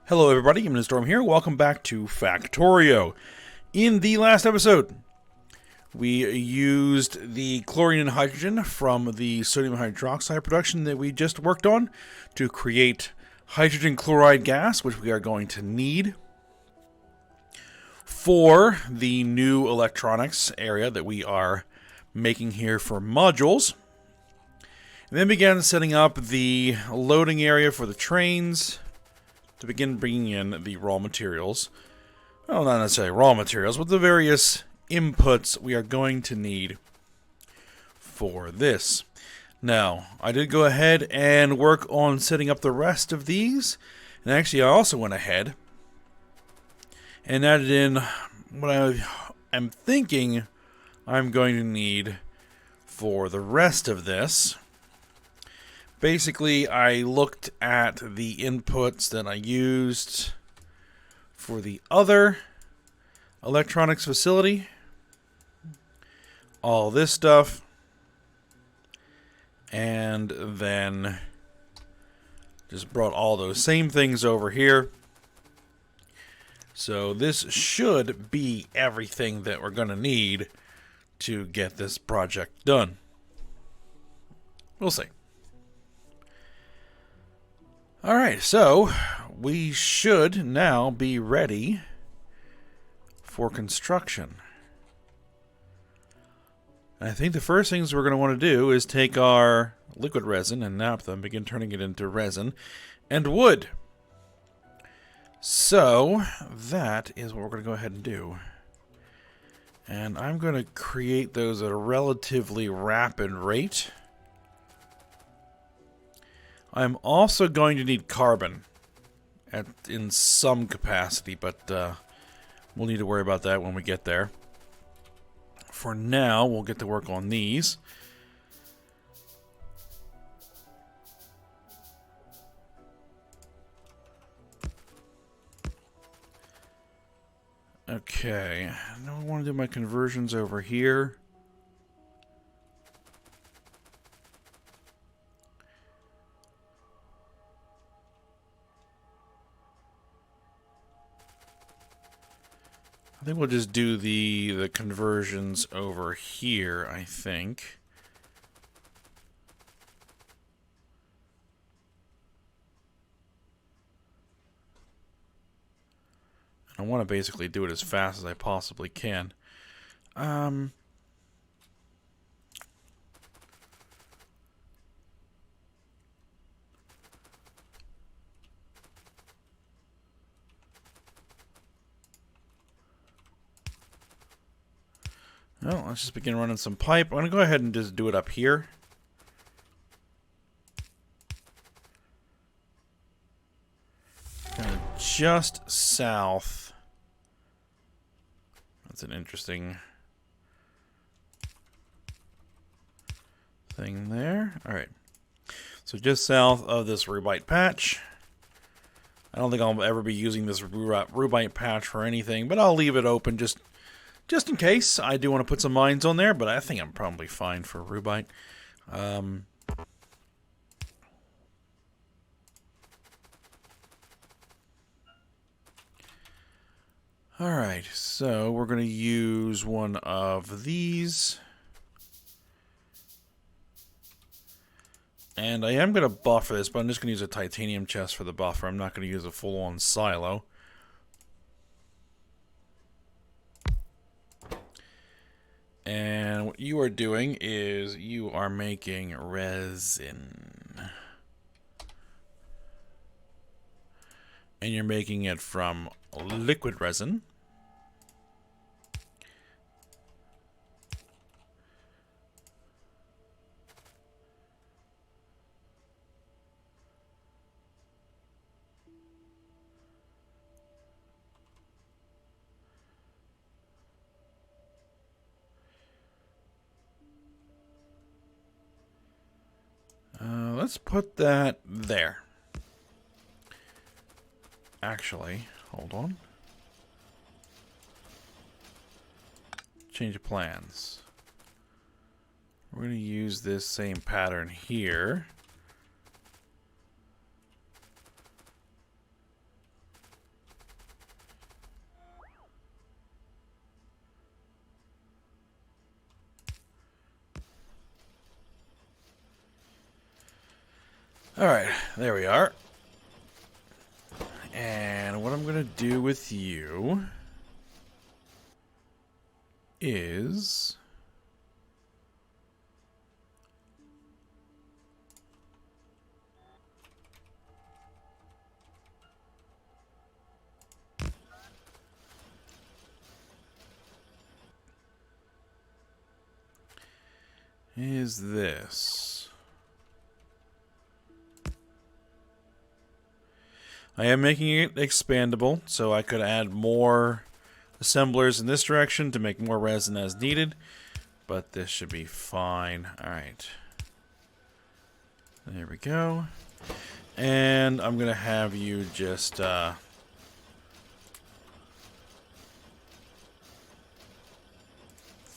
Hello everybody, I'm Storm here. Welcome back to Factorio. In the last episode, we used the chlorine and hydrogen from the sodium hydroxide production that we just worked on to create hydrogen chloride gas, which we are going to need for the new electronics area that we are making here for modules. And then began setting up the loading area for the trains to begin bringing in the raw materials. Well, not necessarily raw materials, but the various inputs we are going to need for this. Now, I did go ahead and work on setting up the rest of these. And actually, I also went ahead and added in what I am thinking I'm going to need for the rest of this. Basically, I looked at the inputs that I used for the other electronics facility. All this stuff. And then just brought all those same things over here. So this should be everything that we're going to need to get this project done. We'll see. Alright, so we should now be ready for construction. And I think the first things we're going to want to do is take our liquid resin and naphtha and begin turning it into resin and wood. So that is what we're going to go ahead and do. And I'm going to create those at a relatively rapid rate. I'm also going to need carbon in some capacity, but we'll need to worry about that when we get there. For now, we'll get to work on these. Okay, now I want to do my conversions over here. I think we'll just do the conversions over here, I think. I want to basically do it as fast as I possibly can. Well, let's just begin running some pipe. I'm going to go ahead and just do it up here. Kind of just south. That's an interesting thing there. Alright. So just south of this rubite patch. I don't think I'll ever be using this rubite patch for anything, but I'll leave it open just in case. I do want to put some mines on there, but I think I'm probably fine for rubite. Alright, so we're going to use one of these. And I am going to buffer this, but I'm just going to use a titanium chest for the buffer. I'm not going to use a full-on silo. And what you are doing is you are making resin. And you're making it from liquid resin. Let's put that there. Actually, hold on. Change of plans. We're going to use this same pattern here. Alright, there we are. And what I'm going to do with you is... this. I am making it expandable, so I could add more assemblers in this direction to make more resin as needed, but this should be fine. Alright. There we go. And I'm going to have you just...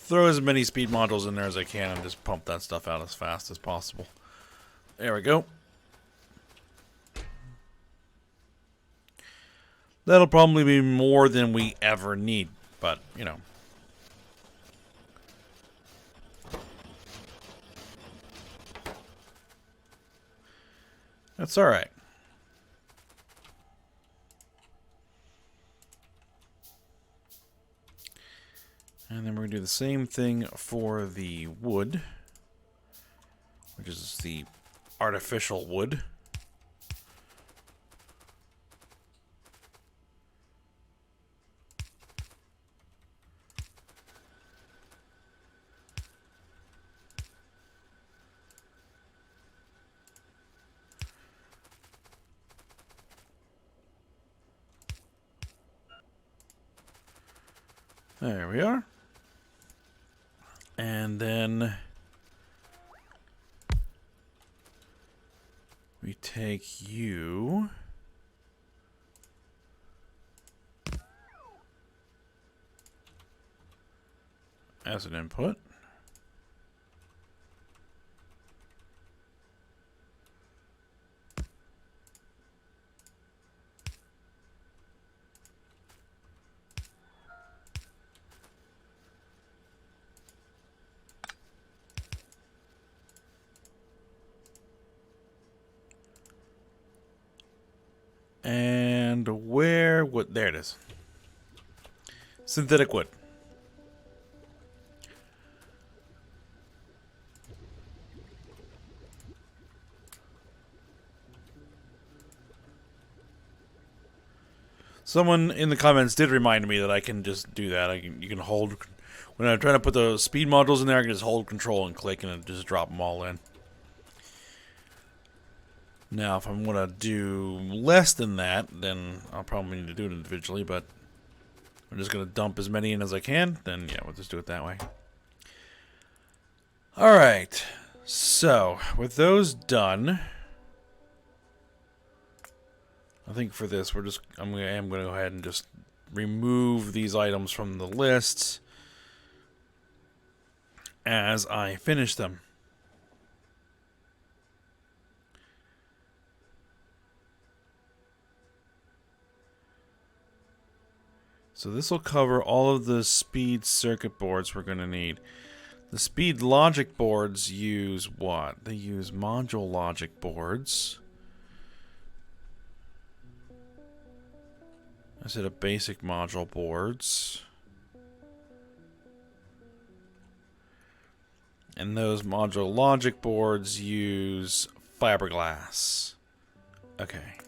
throw as many speed modules in there as I can and just pump that stuff out as fast as possible. There we go. That'll probably be more than we ever need, but, you know. That's alright. And then we're going to do the same thing for the wood, which is the artificial wood. There we are. And then we take you as an input. And where would... there it is. Synthetic wood. Someone in the comments did remind me that I can just do that. You can hold... when I'm trying to put the speed modules in there, I can just hold control and click and it just drop them all in. Now, if I'm going to do less than that, then I'll probably need to do it individually, but I'm just going to dump as many in as I can, then yeah, we'll just do it that way. Alright, so, with those done, I think for this, I am going to go ahead and just remove these items from the list as I finish them. So this will cover all of the speed circuit boards we're going to need. The speed logic boards use what? They use module logic boards. I said a basic module boards. And those module logic boards use fiberglass. Okay.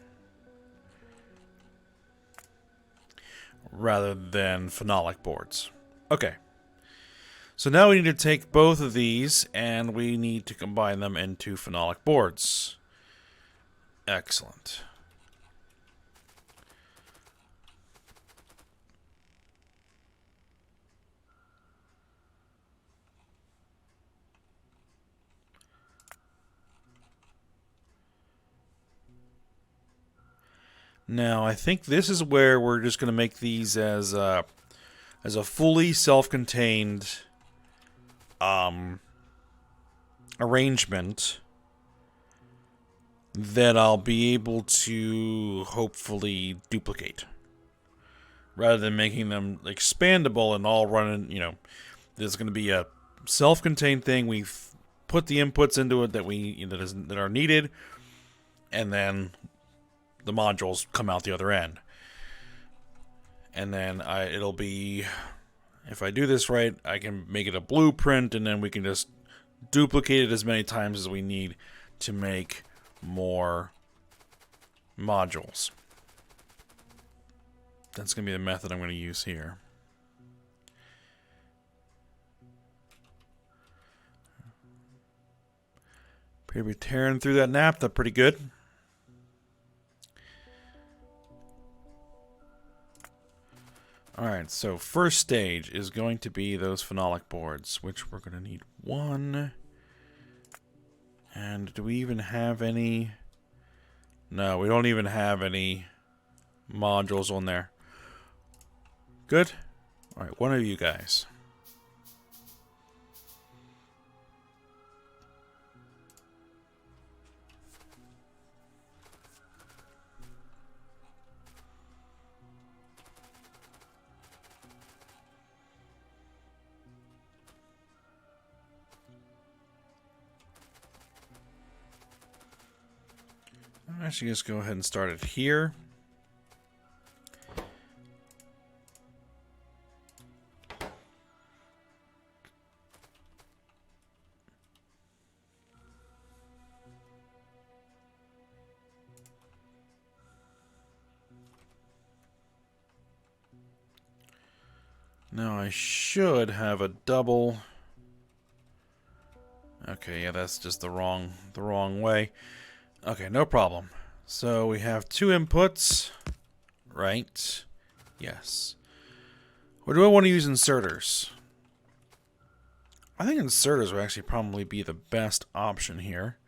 Rather than phenolic boards. Okay. So now we need to take both of these and we need to combine them into phenolic boards. Excellent. Now, I think this is where we're just going to make these as a fully self-contained arrangement that I'll be able to hopefully duplicate. Rather than making them expandable and all running, you know, there's going to be a self-contained thing. We've put the inputs into it that are needed. and then the modules come out the other end. And then it'll be, if I do this right, I can make it a blueprint, and then we can just duplicate it as many times as we need to make more modules. That's going to be the method I'm going to use here. Maybe tearing through that naphtha pretty good. Alright, so first stage is going to be those phenolic boards, which we're going to need one. And do we even have any? No, we don't even have any modules on there. Good. Alright, one of you guys. I should just go ahead and start it here. Now I should have a double. Okay, yeah, that's just the wrong way. Okay, no problem. So we have two inputs, right? Yes. Or do I want to use inserters? I think inserters would actually probably be the best option here.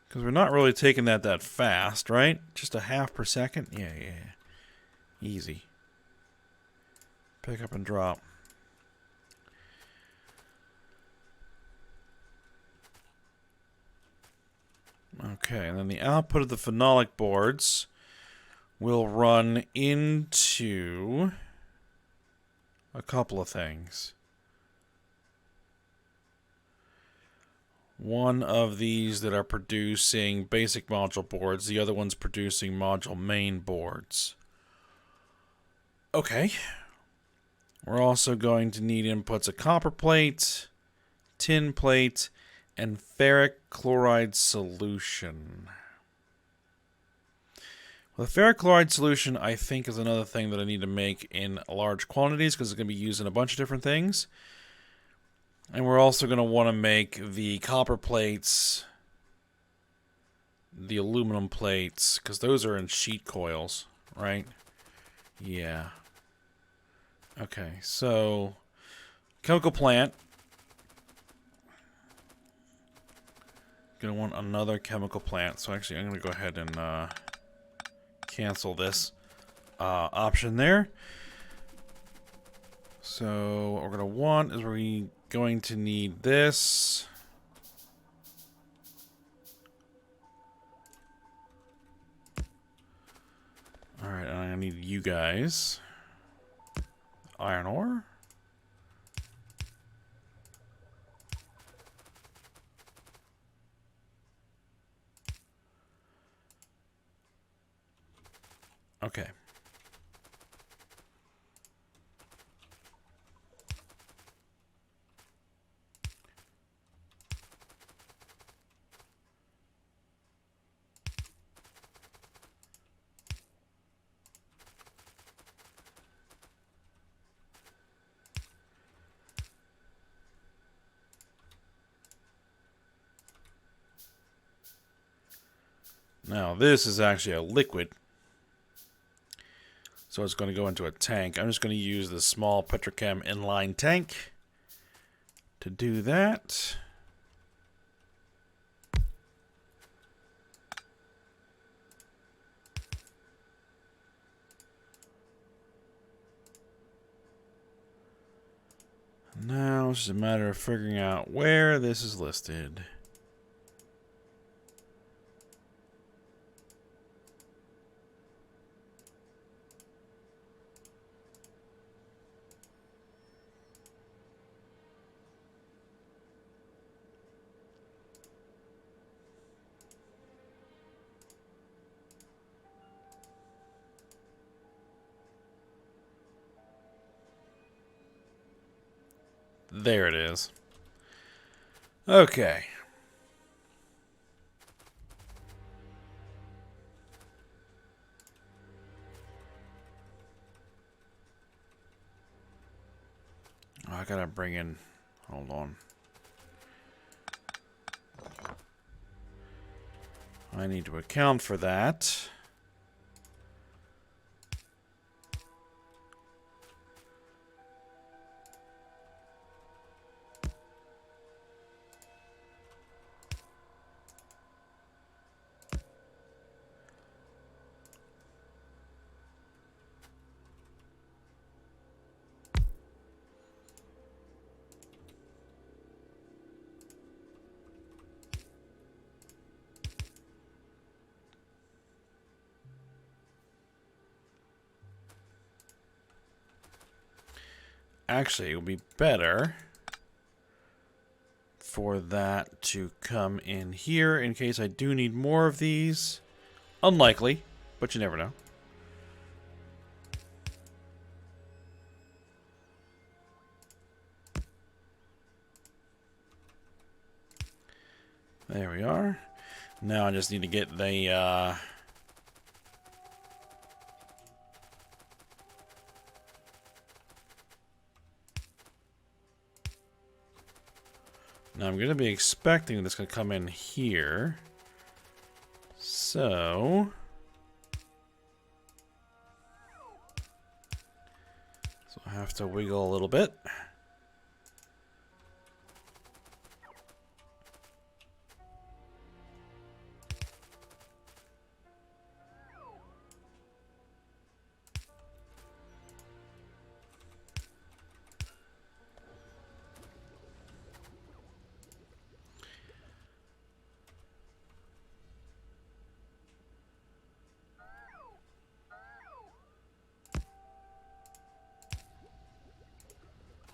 Because we're not really taking that fast, right? Just a half per second? Yeah. Easy. Pick up and drop. Okay, and then the output of the phenolic boards will run into a couple of things. One of these that are producing basic module boards, the other one's producing module main boards. Okay. We're also going to need inputs of copper plate, tin plate, and ferric chloride solution. Well, the ferric chloride solution, I think, is another thing that I need to make in large quantities because it's going to be used in a bunch of different things. And we're also going to want to make the copper plates, the aluminum plates, because those are in sheet coils, right? Yeah. Okay, so chemical plant. Gonna want another chemical plant. So actually, I'm gonna go ahead and cancel this option there. So what we're gonna want is we're going to need this. All right, I'm gonna need you guys. Iron ore. Okay. Now, this is actually a liquid. So it's going to go into a tank. I'm just going to use the small Petrochem inline tank to do that. Now it's just a matter of figuring out where this is listed. There it is. Okay. Oh, I gotta bring in... Hold on. I need to account for that. Actually, it would be better for that to come in here in case I do need more of these. Unlikely, but you never know. There we are. Now I just need to get the now I'm going to be expecting this to come in here. So I have to wiggle a little bit.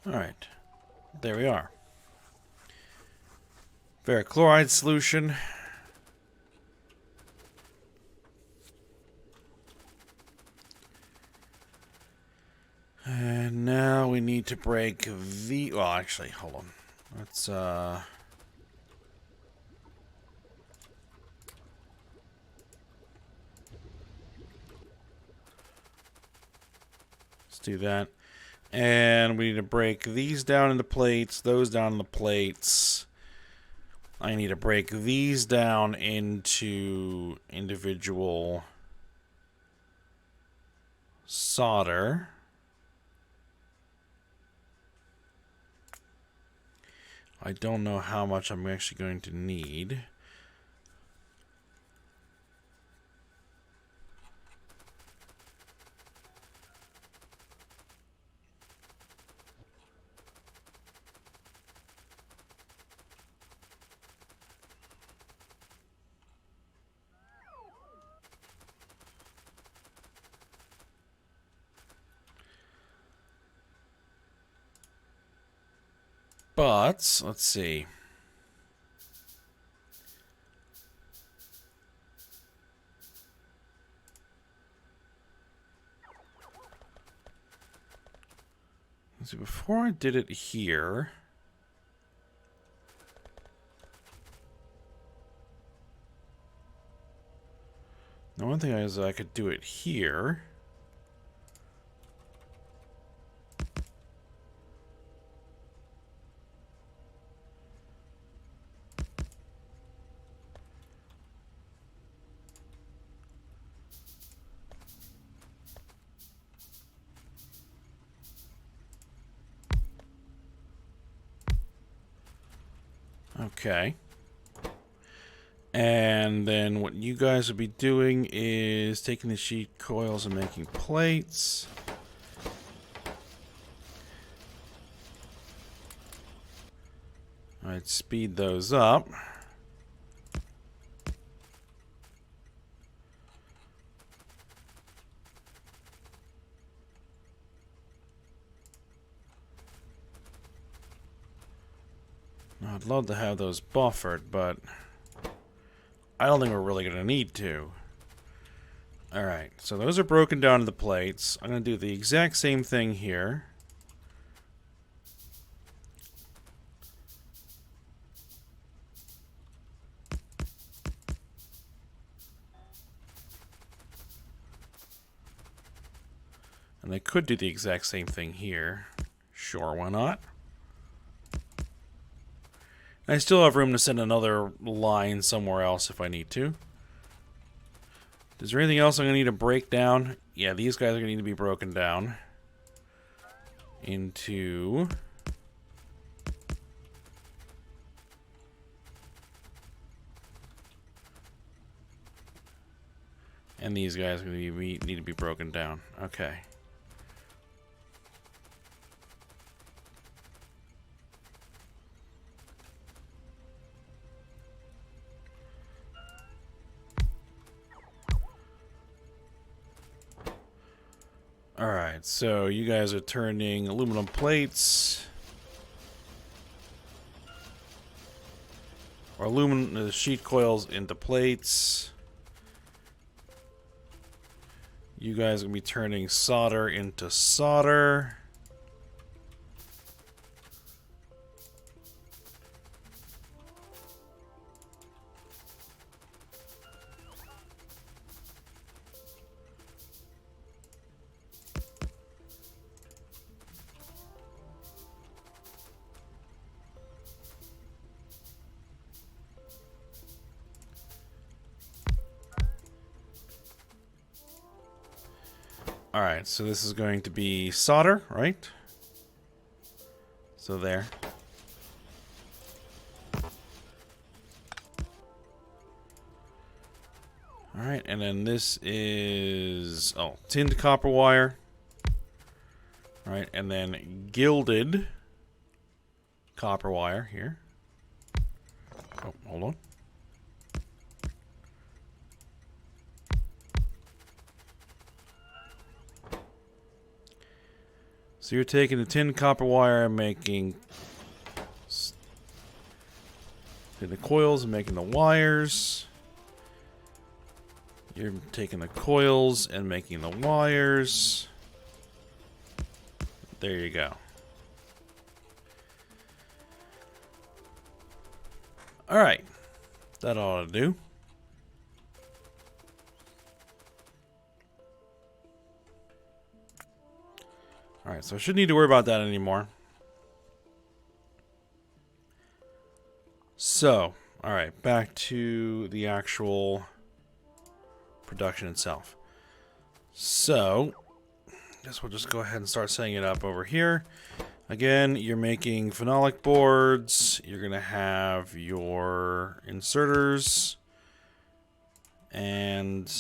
Alright, there we are. Ferric chloride solution. And now we need to break the... Well, actually, hold on. Let's do that. And we need to break these down into plates, those down into plates. I need to break these down into individual solder. I don't know how much I'm actually going to need. But, let's see. Let's see, before I did it here... Now, one thing is I could do it here. Okay. And then what you guys will be doing is taking the sheet coils and making plates. I'd speed those up. I'd love to have those buffered, but I don't think we're really going to need to. Alright, so those are broken down to the plates. I'm going to do the exact same thing here. And I could do the exact same thing here. Sure, why not? I still have room to send another line somewhere else if I need to. Is there anything else I'm going to need to break down? Yeah, these guys are going to need to be broken down into... And these guys are going to need to be broken down. Okay. Alright, so you guys are turning aluminum plates. Or aluminum sheet coils into plates. You guys are going to be turning solder into solder. Alright, so this is going to be solder, right? So there. Alright, and then this is... oh, tinned copper wire. Alright, and then gilded copper wire here. Oh, hold on. So you're taking the tin copper wire and making the coils and making the wires. You're taking the coils and making the wires. There you go. Alright. That ought to do. Alright, so I shouldn't need to worry about that anymore. So, alright, back to the actual production itself. So, I guess we'll just go ahead and start setting it up over here. Again, you're making phenolic boards. You're going to have your inserters. And...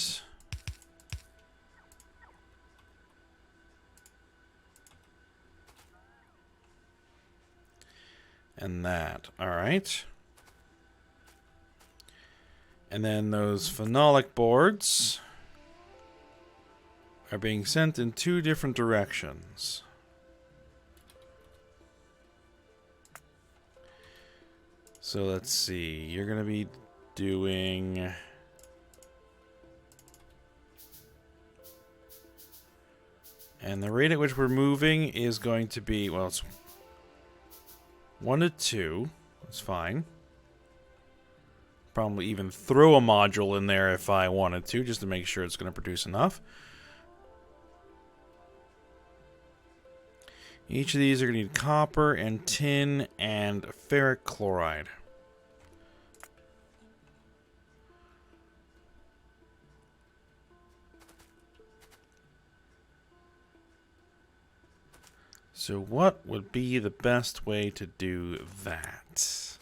that. Alright. And then those phenolic boards are being sent in two different directions. So let's see. You're going to be doing... and the rate at which we're moving is going to be... well, it's 1 to 2. That's fine. Probably even throw a module in there if I wanted to, just to make sure it's going to produce enough. Each of these are going to need copper and tin and ferric chloride. So what would be the best way to do that?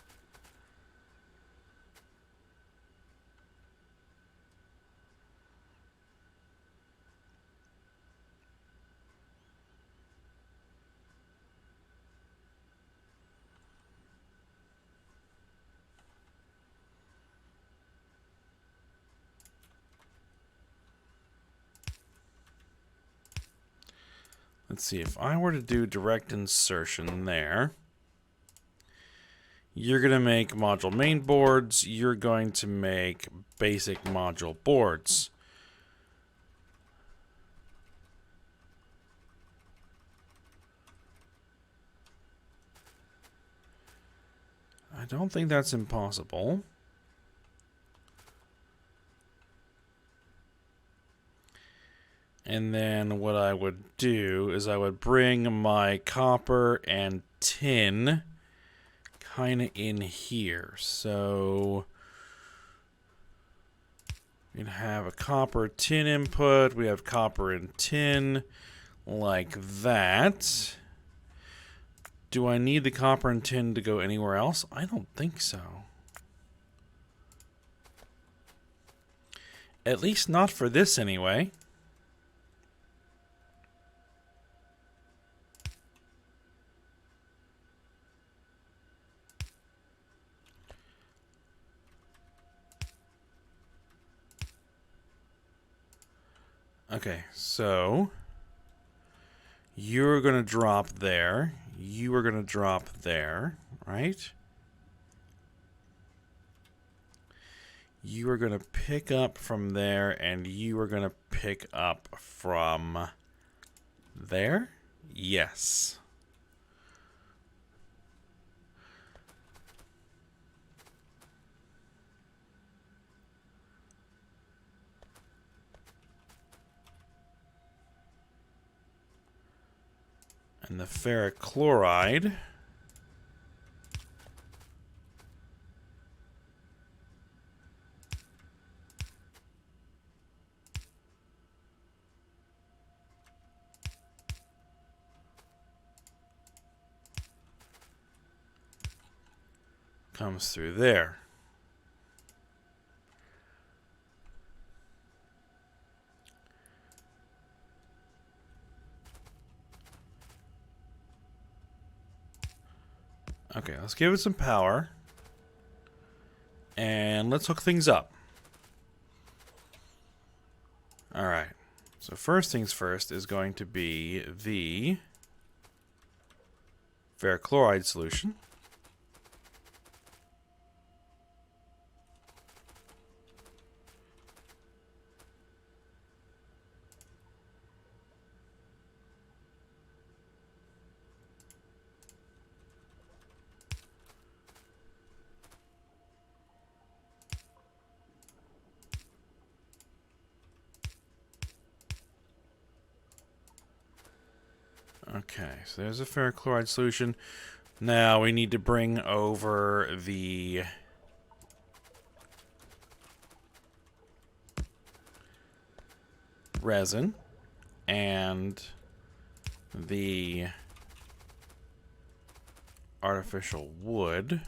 Let's see, if I were to do direct insertion there, you're going to make module main boards, you're going to make basic module boards. I don't think that's impossible. And then what I would do is I would bring my copper and tin kind of in here. So we'd have a copper tin input. We have copper and tin like that. Do I need the copper and tin to go anywhere else? I don't think so. At least not for this anyway. Okay, so you're going to drop there. You are going to drop there, right? You are going to pick up from there, and you are going to pick up from there? Yes. And the ferric chloride comes through there. Okay, let's give it some power. And let's hook things up. Alright. So first things first is going to be the ferric chloride solution. Okay, so there's a ferric chloride solution. Now we need to bring over the resin and the artificial wood.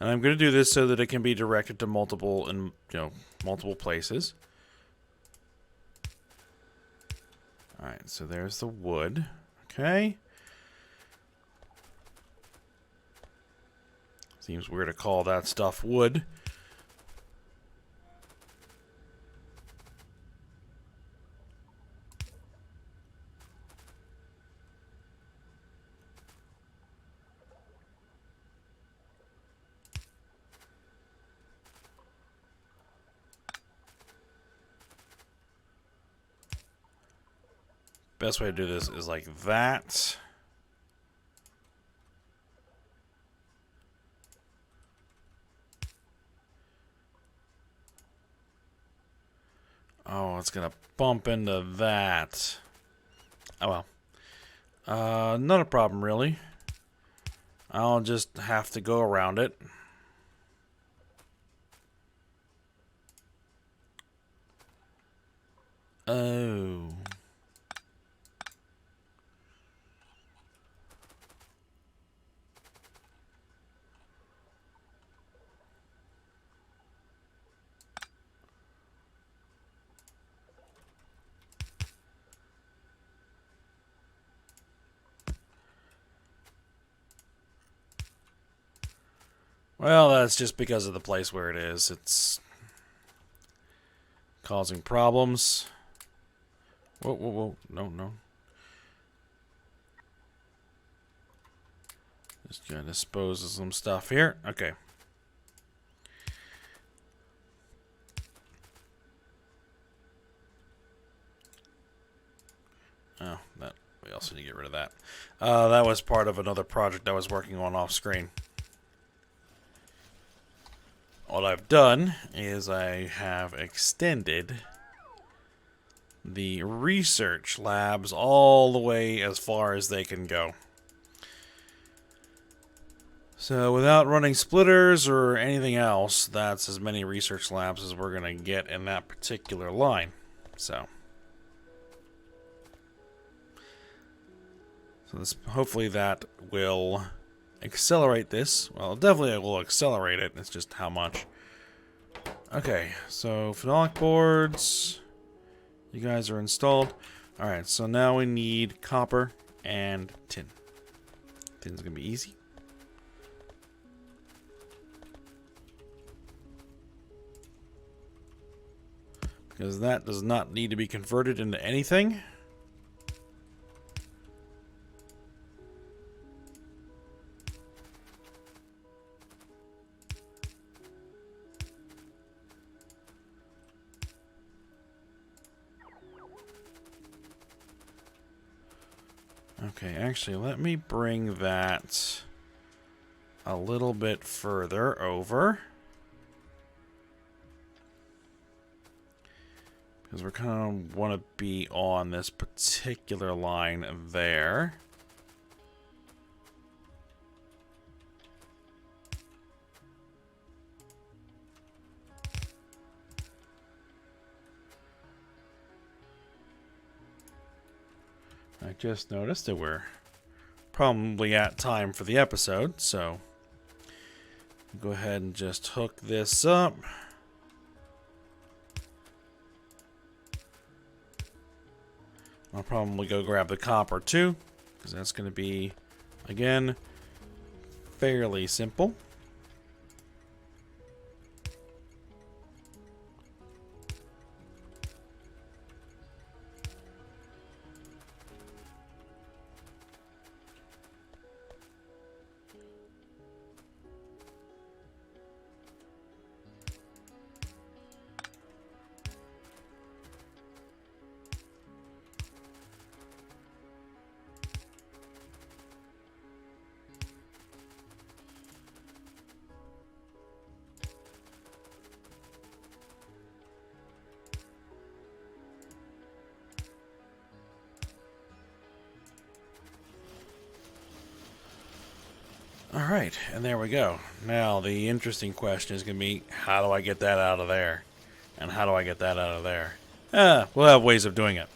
And I'm going to do this so that it can be directed to multiple places. All right, so there's the wood. Okay. Seems weird to call that stuff wood. Best way to do this is like that. Oh, it's gonna bump into that. Oh well. Not a problem really. I'll just have to go around it. Oh. Well, that's just because of the place where it is. It's causing problems. Whoa, whoa, whoa. No, no. Just gonna dispose of some stuff here. Okay. Oh, that we also need to get rid of that. That was part of another project I was working on off screen. what I've done is I have extended the research labs all the way as far as they can go. So without running splitters or anything else, that's as many research labs as we're going to get in that particular line. So this, hopefully that will accelerate this. Well, definitely it will accelerate it. It's just how much. Okay, so phenolic boards. You guys are installed. Alright, so now we need copper and tin. Tin's going to be easy. Because that does not need to be converted into anything. Okay, actually, let me bring that a little bit further over. Because we kind of want to be on this particular line there. I just noticed that we're probably at time for the episode, so go ahead and just hook this up. I'll probably go grab the copper too, because that's going to be, again, fairly simple. Alright, and there we go. Now, the interesting question is going to be, how do I get that out of there? And how do I get that out of there? We'll have ways of doing it.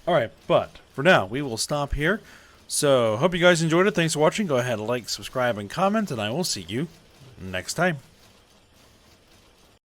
Alright, but for now, we will stop here. So, hope you guys enjoyed it. Thanks for watching. Go ahead, like, subscribe, and comment, and I will see you next time.